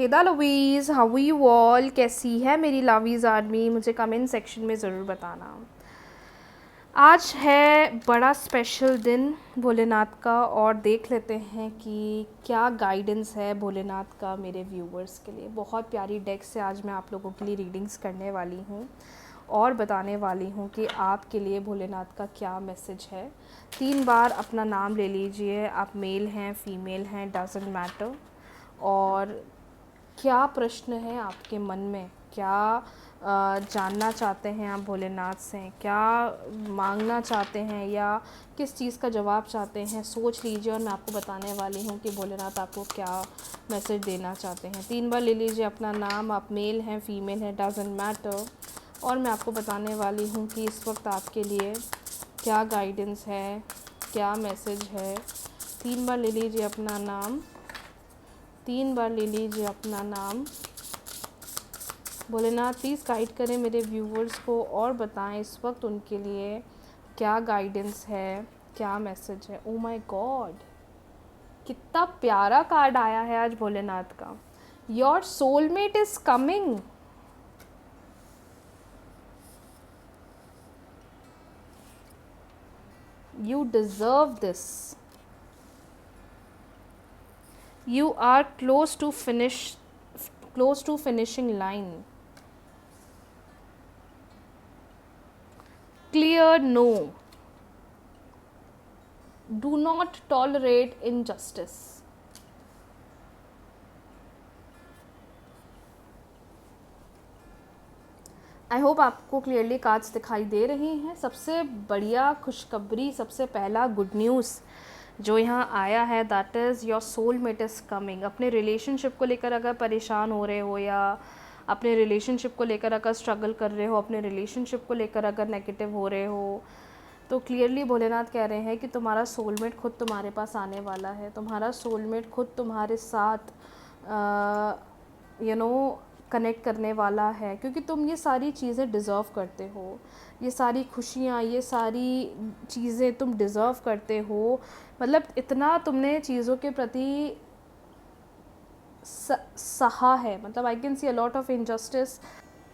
Hey the lovies, how you all, कैसी है मेरी लवीज़ आर्मी, मुझे कमेंट सेक्शन में ज़रूर बताना। आज है बड़ा स्पेशल दिन भोलेनाथ का और देख लेते हैं कि क्या गाइडेंस है भोलेनाथ का मेरे व्यूवर्स के लिए। बहुत प्यारी डेक से आज मैं आप लोगों के लिए रीडिंग्स करने वाली हूँ और बताने वाली हूँ कि आपके लिए भोलेनाथ का क्या मैसेज है। 3 बार अपना नाम ले लीजिए, आप मेल हैं फीमेल हैं डज़ंट मैटर, और क्या प्रश्न है आपके मन में, क्या जानना चाहते हैं आप भोलेनाथ से, क्या मांगना चाहते हैं या किस चीज़ का जवाब चाहते हैं, सोच लीजिए और मैं आपको बताने वाली हूँ कि भोलेनाथ आपको क्या मैसेज देना चाहते हैं। 3 बार ले लीजिए अपना नाम, आप मेल हैं फीमेल हैं डज़ंट मैटर, और मैं आपको बताने वाली हूँ कि इस वक्त आपके लिए क्या गाइडेंस है, क्या मैसेज है। 3 बार ले लीजिए अपना नाम, 3 बार ले लीजिए अपना नाम। भोलेनाथ प्लीज़ गाइड करें मेरे व्यूवर्स को और बताएं इस वक्त उनके लिए क्या गाइडेंस है, क्या मैसेज है। ओ माय गॉड, कितना प्यारा कार्ड आया है आज भोलेनाथ का। Your soulmate is coming. You deserve this. You are close to finishing line. Clear no. Do not tolerate injustice. I hope आपको क्लियरली कार्ड्स दिखाई दे रही हैं। सबसे बढ़िया खुशखबरी, सबसे पहला गुड न्यूज़ जो यहाँ आया है, that is your soulmate is coming. अपने रिलेशनशिप को लेकर अगर परेशान हो रहे हो या अपने रिलेशनशिप को लेकर अगर स्ट्रगल कर रहे हो, अपने रिलेशनशिप को लेकर अगर नेगेटिव हो रहे हो, तो क्लियरली भोलेनाथ कह रहे हैं कि तुम्हारा सोलमेट खुद तुम्हारे पास आने वाला है। तुम्हारा सोलमेट खुद तुम्हारे साथ कनेक्ट करने वाला है, क्योंकि तुम ये सारी चीज़ें डिज़र्व करते हो। ये सारी खुशियाँ, ये सारी चीज़ें तुम डिज़र्व करते हो। मतलब इतना तुमने चीज़ों के प्रति सहा है। मतलब I can see a lot of injustice.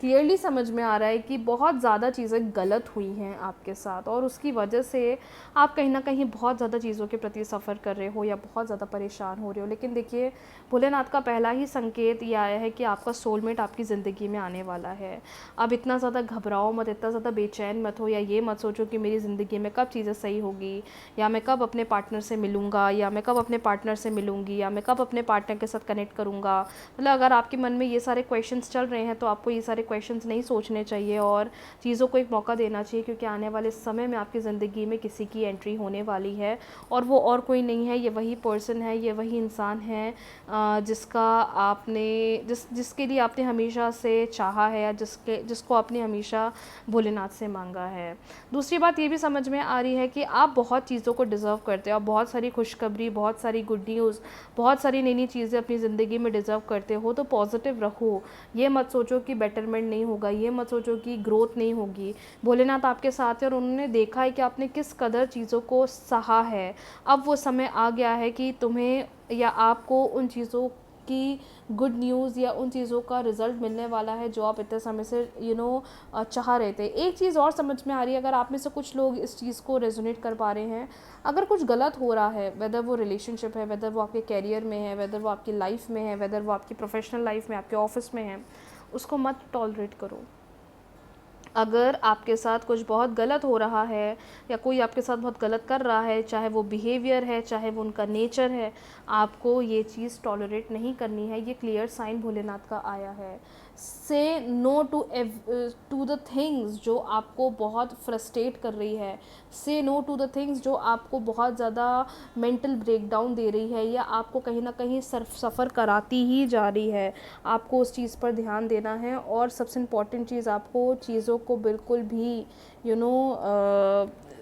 Clearly समझ में आ रहा है कि बहुत ज़्यादा चीज़ें गलत हुई हैं आपके साथ और उसकी वजह से आप कहीं ना कहीं बहुत ज़्यादा चीज़ों के प्रति सफ़र कर रहे हो या बहुत ज़्यादा परेशान हो रहे हो। लेकिन देखिए, भोलेनाथ का पहला ही संकेत ये आया है कि आपका सोलमेट आपकी ज़िंदगी में आने वाला है। अब इतना ज़्यादा घबराओ मत, इतना ज़्यादा बेचैन मत हो, या ये मत सोचो कि मेरी ज़िंदगी में कब चीज़ें सही होगी, या मैं कब अपने पार्टनर से मिलूँगा, या मैं कब अपने पार्टनर से मिलूँगी, या मैं कब अपने पार्टनर के साथ कनेक्ट करूँगा। मतलब अगर आपके मन में ये सारे क्वेश्चंस चल रहे हैं तो आपको ये सारे क्वेश्चंस नहीं सोचने चाहिए और चीज़ों को एक मौका देना चाहिए, क्योंकि आने वाले समय में आपकी ज़िंदगी में किसी की एंट्री होने वाली है और वो और कोई नहीं है, ये वही पर्सन है, ये वही इंसान है जिसके लिए आपने हमेशा से चाहा है या जिसको आपने हमेशा भोलेनाथ से मांगा है। दूसरी बात ये भी समझ में आ रही है कि आप बहुत चीज़ों को डिज़र्व करते हो। आप बहुत सारी खुशखबरी, बहुत सारी गुड न्यूज़, बहुत सारी नई नई चीज़ें अपनी ज़िंदगी में डिज़र्व करते हो। तो पॉजिटिव रहो। ये मत सोचो कि बेटरमेंट नहीं होगा, ये मत सोचो कि ग्रोथ नहीं होगी। भोलेनाथ आपके साथ है और उन्होंने देखा है कि आपने किस कदर चीज़ों को सहा है। अब वो समय आ गया है कि तुम्हें या आपको उन चीज़ों की गुड न्यूज़ या उन चीज़ों का रिज़ल्ट मिलने वाला है जो आप इतने समय से चाह रहे थे। एक चीज़ और समझ में आ रही है, अगर आप में से कुछ लोग इस चीज़ को रेजोनेट कर पा रहे हैं, अगर कुछ गलत हो रहा है, वेदर वो रिलेशनशिप है, वेदर वो आपके कैरियर में है, वेदर वो आपकी लाइफ में है, वेदर वो आपकी प्रोफेशनल लाइफ में, आपके ऑफिस में है, उसको मत टॉलरेट करो। अगर आपके साथ कुछ बहुत गलत हो रहा है या कोई आपके साथ बहुत गलत कर रहा है, चाहे वो बिहेवियर है, चाहे वो उनका नेचर है, आपको ये चीज़ टॉलरेट नहीं करनी है। ये क्लियर साइन भोलेनाथ का आया है। से नो टू द थिंग्स जो आपको बहुत फ्रस्ट्रेट कर रही है। से नो टू द थिंग्स जो आपको बहुत ज़्यादा मेंटल ब्रेकडाउन दे रही है या आपको कहीं ना कहीं सफ़र कराती ही जा रही है। आपको उस चीज़ पर ध्यान देना है और सबसे इम्पॉर्टेंट चीज़, आपको चीज़ों को बिल्कुल भी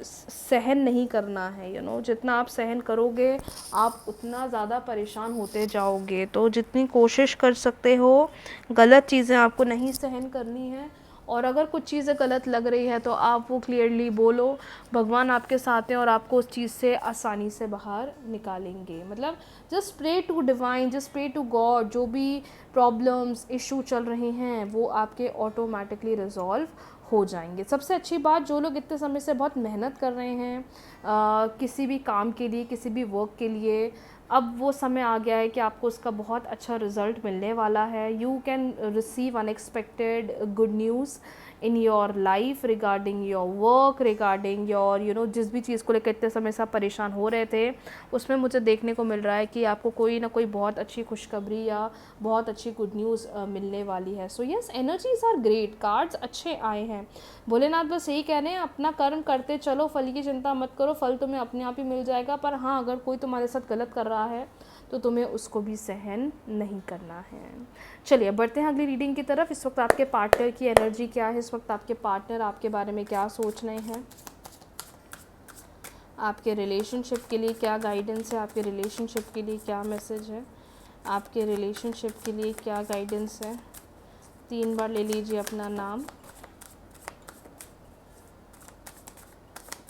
सहन नहीं करना है। जितना आप सहन करोगे आप उतना ज़्यादा परेशान होते जाओगे। तो जितनी कोशिश कर सकते हो, गलत चीज़ें आपको नहीं सहन करनी है और अगर कुछ चीज़ें गलत लग रही है तो आप वो क्लियरली बोलो, भगवान आपके साथ हैं और आपको उस चीज़ से आसानी से बाहर निकालेंगे। मतलब just pray to divine, just pray to God, जो भी प्रॉब्लम्स इशू चल रहे हैं वो आपके ऑटोमेटिकली रिजॉल्व हो जाएंगे। सबसे अच्छी बात, जो लोग इतने समय से बहुत मेहनत कर रहे हैं किसी भी काम के लिए, किसी भी वर्क के लिए, अब वो समय आ गया है कि आपको उसका बहुत अच्छा रिज़ल्ट मिलने वाला है। You can receive unexpected good news in your life regarding your work, regarding your जिस भी चीज़ को लेकर इतने समय से आप परेशान हो रहे थे, उसमें मुझे देखने को मिल रहा है कि आपको कोई ना कोई बहुत अच्छी खुशखबरी या बहुत अच्छी गुड न्यूज़ मिलने वाली है। So yes, energies are great, cards अच्छे आए हैं। भोलेनाथ बस यही कह रहे हैं, अपना कर्म करते चलो, फल की चिंता मत करो, फल तुम्हें अपने आप ही मिल जाएगा। पर हाँ, अगर कोई तुम्हारे साथ गलत कर रहा है तो तुम्हें उसको भी सहन नहीं करना है। चलिए बढ़ते हैं अगली रीडिंग की तरफ। इस वक्त आपके पार्टनर की एनर्जी क्या है, इस वक्त आपके पार्टनर आपके बारे में क्या सोच रहे हैं, आपके रिलेशनशिप के लिए क्या गाइडेंस है, आपके रिलेशनशिप के लिए क्या मैसेज है, आपके रिलेशनशिप के लिए क्या गाइडेंस है। 3 बार ले लीजिए अपना नाम,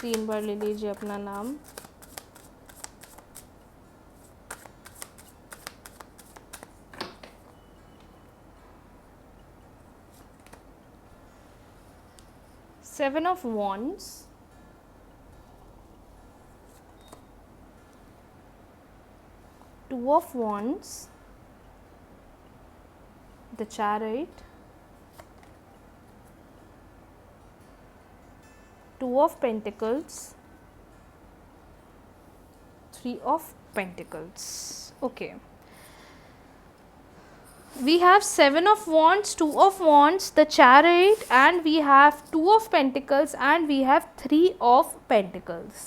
3 बार ले लीजिए अपना नाम। Seven of Wands, Two of Wands, the Chariot, Two of Pentacles, Three of Pentacles. Okay. We have 7 of Wands, 2 of Wands, the Chariot, and we have 2 of Pentacles, and we have 3 of Pentacles.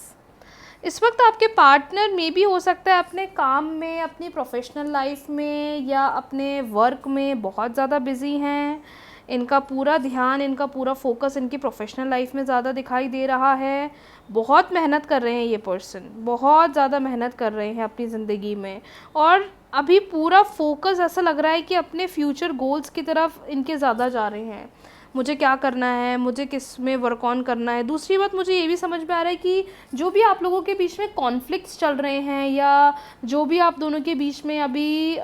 इस वक्त आपके partner में भी हो सकता है अपने काम में, अपनी प्रोफेशनल लाइफ में या अपने वर्क में बहुत ज़्यादा बिजी हैं। इनका पूरा ध्यान, इनका पूरा फोकस इनकी प्रोफेशनल लाइफ में ज़्यादा दिखाई दे रहा है। बहुत मेहनत कर रहे हैं ये पर्सन, बहुत ज़्यादा मेहनत कर रहे हैं अपनी ज़िंदगी में, और अभी पूरा फोकस ऐसा लग रहा है कि अपने फ्यूचर गोल्स की तरफ इनके ज़्यादा जा रहे हैं। मुझे क्या करना है, मुझे किस में वर्क ऑन करना है। दूसरी बात, मुझे ये भी समझ में आ रहा है कि जो भी आप लोगों के बीच में कॉन्फ्लिक्ट्स चल रहे हैं या जो भी आप दोनों के बीच में अभी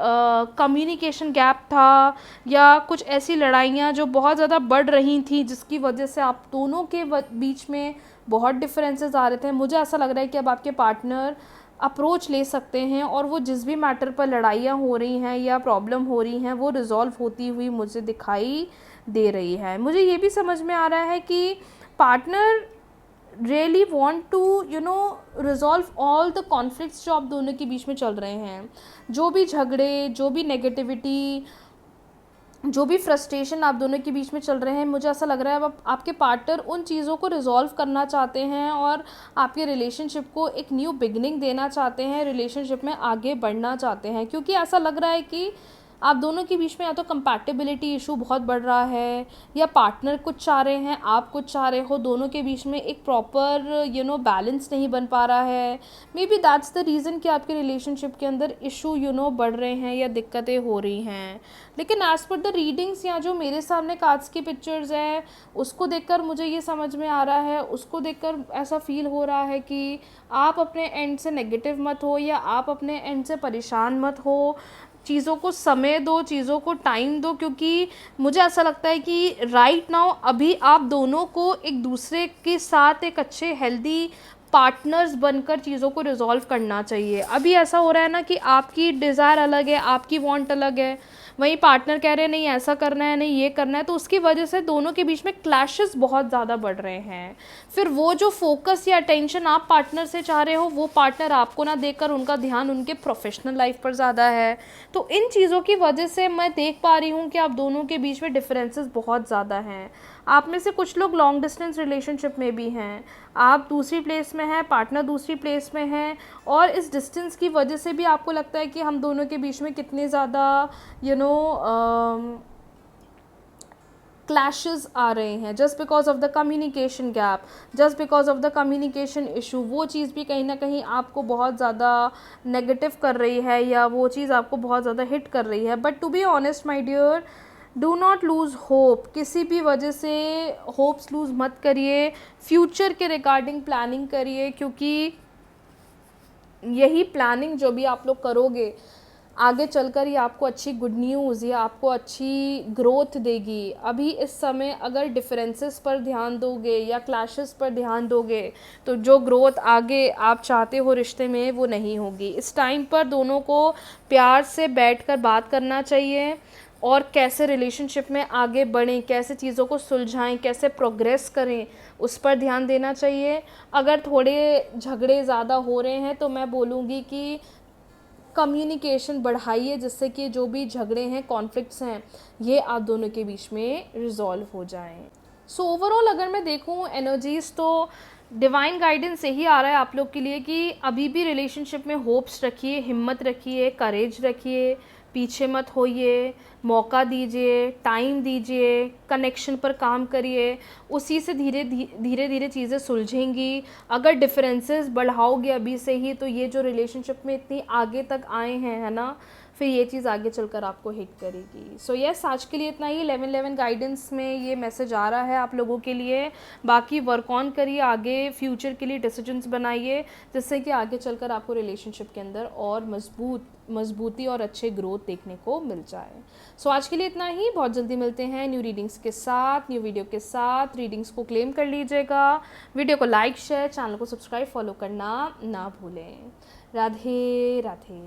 कम्युनिकेशन गैप था या कुछ ऐसी लड़ाइयाँ जो बहुत ज़्यादा बढ़ रही थी जिसकी वजह से आप दोनों के बीच में बहुत डिफरेंसेस आ रहे थे, मुझे ऐसा लग रहा है कि अब आपके पार्टनर अप्रोच ले सकते हैं और वो जिस भी मैटर पर लड़ाइयाँ हो रही हैं या प्रॉब्लम हो रही हैं वो रिज़ॉल्व होती हुई मुझे दिखाई दे रही है। मुझे ये भी समझ में आ रहा है कि partner really want to resolve all the conflicts जो आप दोनों के बीच में चल रहे हैं। जो भी झगड़े, जो भी नेगेटिविटी, जो भी फ्रस्ट्रेशन आप दोनों के बीच में चल रहे हैं, मुझे ऐसा लग रहा है अब आपके पार्टनर उन चीज़ों को रिजॉल्व करना चाहते हैं और आपके रिलेशनशिप को एक न्यू बिगनिंग देना चाहते हैं, रिलेशनशिप में आगे बढ़ना चाहते हैं। क्योंकि ऐसा लग रहा है कि आप दोनों के बीच में या तो कंपैटिबिलिटी इशू बहुत बढ़ रहा है या पार्टनर कुछ चाह रहे हैं, आप कुछ चाह रहे हो, दोनों के बीच में एक प्रॉपर बैलेंस नहीं बन पा रहा है। May be that's the reason कि आपके रिलेशनशिप के अंदर इशू बढ़ रहे हैं या दिक्कतें हो रही हैं। लेकिन एज़ पर द रीडिंग्स या जो मेरे सामने कार्ड्स की पिक्चर्स है उसको देखकर मुझे ये समझ में आ रहा है, उसको देखकर ऐसा फील हो रहा है कि आप अपने एंड से नेगेटिव मत हो या आप अपने एंड से परेशान मत हो। चीज़ों को समय दो, चीज़ों को टाइम दो, क्योंकि मुझे ऐसा लगता है कि राइट नाउ अभी आप दोनों को एक दूसरे के साथ एक अच्छे हेल्दी पार्टनर्स बनकर चीज़ों को रिजॉल्व करना चाहिए। अभी ऐसा हो रहा है ना कि आपकी डिज़ायर अलग है, आपकी वांट अलग है, वहीं पार्टनर कह रहे हैं नहीं ऐसा करना है, नहीं ये करना है, तो उसकी वजह से दोनों के बीच में क्लैशेस बहुत ज़्यादा बढ़ रहे हैं। फिर वो जो फोकस या अटेंशन आप पार्टनर से चाह रहे हो वो पार्टनर आपको ना देकर उनका ध्यान उनके प्रोफेशनल लाइफ पर ज़्यादा है। तो इन चीज़ों की वजह से मैं देख पा रही हूँ कि आप दोनों के बीच में डिफरेंसेस बहुत ज़्यादा हैं। आप में से कुछ लोग लॉन्ग डिस्टेंस रिलेशनशिप में भी हैं, आप दूसरी प्लेस में हैं, पार्टनर दूसरी प्लेस में हैं, और इस डिस्टेंस की वजह से भी आपको लगता है कि हम दोनों के बीच में कितने ज़्यादा क्लैशेस आ रहे हैं just because of the communication gap, just because of the communication issue. वो चीज़ भी कहीं ना कहीं आपको बहुत ज़्यादा नेगेटिव कर रही है या वो चीज़ आपको बहुत ज़्यादा हिट कर रही है। But to be honest my dear, do not lose hope, किसी भी वजह से होप्स लूज़ मत करिए, फ्यूचर के रिगार्डिंग प्लानिंग करिए, क्योंकि यही प्लानिंग जो भी आप लोग करोगे आगे चलकर ये आपको अच्छी गुड न्यूज़ या आपको अच्छी ग्रोथ देगी। अभी इस समय अगर डिफरेंसेस पर ध्यान दोगे या क्लैशेस पर ध्यान दोगे तो जो ग्रोथ आगे आप चाहते हो रिश्ते में वो नहीं होगी। इस टाइम पर दोनों को प्यार से बैठकर बात करना चाहिए और कैसे रिलेशनशिप में आगे बढ़ें, कैसे चीज़ों को सुलझाएं, कैसे प्रोग्रेस करें, उस पर ध्यान देना चाहिए। अगर थोड़े झगड़े ज़्यादा हो रहे हैं तो मैं बोलूँगी कि कम्युनिकेशन बढ़ाइए, जिससे कि जो भी झगड़े हैं, कॉन्फ्लिक्ट्स हैं, ये आप दोनों के बीच में रिजॉल्व हो जाएं। सो ओवरऑल अगर मैं देखूं एनर्जीज़ तो डिवाइन गाइडेंस यही आ रहा है आप लोग के लिए कि अभी भी रिलेशनशिप में होप्स रखिए, हिम्मत रखिए, करेज रखिए, पीछे मत होइए, मौका दीजिए, टाइम दीजिए, कनेक्शन पर काम करिए, उसी से धीरे धीरे चीज़ें सुलझेंगी। अगर डिफरेंसेस बढ़ाओगे अभी से ही तो ये जो रिलेशनशिप में इतनी आगे तक आए हैं, है ना, फिर ये चीज़ आगे चलकर आपको हिट करेगी। सो यस, आज के लिए इतना ही। 11-11 गाइडेंस में ये मैसेज आ रहा है आप लोगों के लिए। बाकी वर्क ऑन करिए, आगे फ्यूचर के लिए डिसीजंस बनाइए, जिससे कि आगे चलकर आपको रिलेशनशिप के अंदर और मजबूती और अच्छे ग्रोथ देखने को मिल जाए। सो आज के लिए इतना ही। बहुत जल्दी मिलते हैं न्यू रीडिंग्स के साथ, न्यू वीडियो के साथ। रीडिंग्स को क्लेम कर लीजिएगा, वीडियो को लाइक, शेयर, चैनल को सब्सक्राइब, फॉलो करना ना भूलें। राधे राधे।